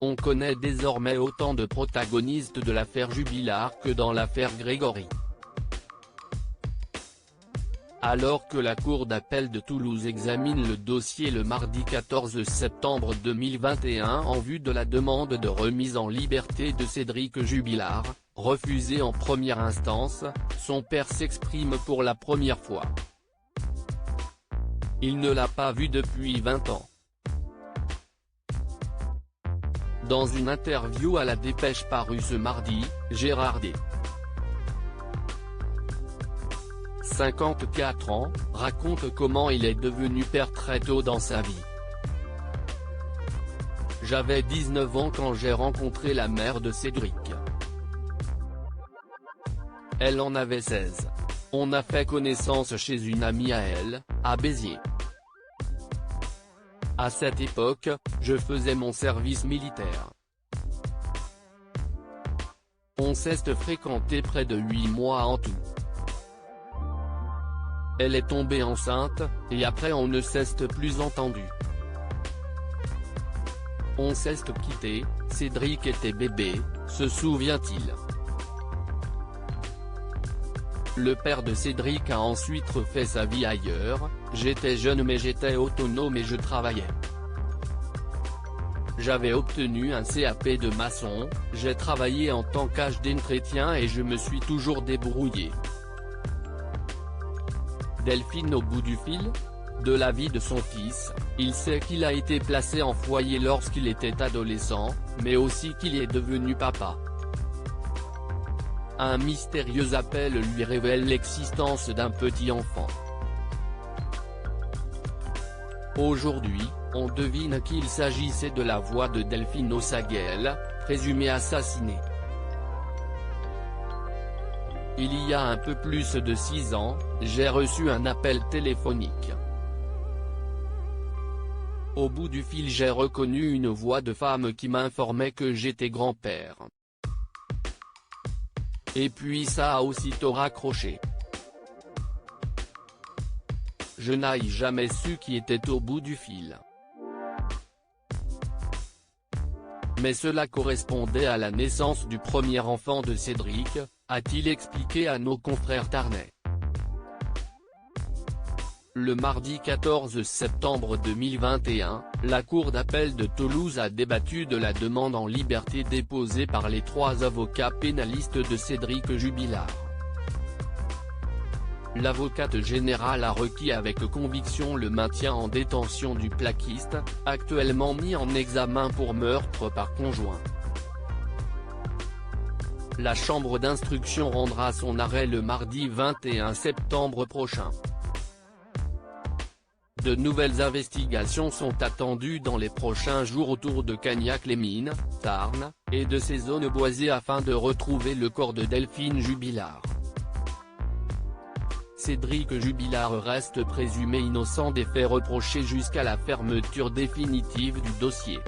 On connaît désormais autant de protagonistes de l'affaire Jubillar que dans l'affaire Grégory. Alors que la Cour d'appel de Toulouse examine le dossier le mardi 14 septembre 2021 en vue de la demande de remise en liberté de Cédric Jubillar, refusée en première instance, son père s'exprime pour la première fois. Il ne l'a pas vu depuis 20 ans. Dans une interview à la Dépêche parue ce mardi, Gérard D. 54 ans, raconte comment il est devenu père très tôt dans sa vie. J'avais 19 ans quand j'ai rencontré la mère de Cédric. Elle en avait 16. On a fait connaissance chez une amie à elle, à Béziers. À cette époque, je faisais mon service militaire. On s'est fréquenté près de 8 mois en tout. Elle est tombée enceinte, et après on ne s'est plus entendu. On s'est quitté, Cédric était bébé, se souvient-il. Le père de Cédric a ensuite refait sa vie ailleurs, j'étais jeune mais j'étais autonome et je travaillais. J'avais obtenu un CAP de maçon, j'ai travaillé en tant qu'entretien et je me suis toujours débrouillé. Delphine au bout du fil ? De la vie de son fils, il sait qu'il a été placé en foyer lorsqu'il était adolescent, mais aussi qu'il est devenu papa. Un mystérieux appel lui révèle l'existence d'un petit enfant. Aujourd'hui, on devine qu'il s'agissait de la voix de Delphine Osaguel, présumée assassinée. Il y a un peu plus de 6 ans, j'ai reçu un appel téléphonique. Au bout du fil j'ai reconnu une voix de femme qui m'informait que j'étais grand-père. Et puis ça a aussitôt raccroché. Je n'ai jamais su qui était au bout du fil. Mais cela correspondait à la naissance du premier enfant de Cédric, a-t-il expliqué à nos confrères tarnais. Le mardi 14 septembre 2021, la Cour d'appel de Toulouse a débattu de la demande en liberté déposée par les 3 avocats pénalistes de Cédric Jubillar. L'avocate générale a requis avec conviction le maintien en détention du plaquiste, actuellement mis en examen pour meurtre par conjoint. La chambre d'instruction rendra son arrêt le mardi 21 septembre prochain. De nouvelles investigations sont attendues dans les prochains jours autour de Cagnac-les-Mines, Tarn, et de ces zones boisées afin de retrouver le corps de Delphine Jubillar. Cédric Jubillar reste présumé innocent des faits reprochés jusqu'à la fermeture définitive du dossier.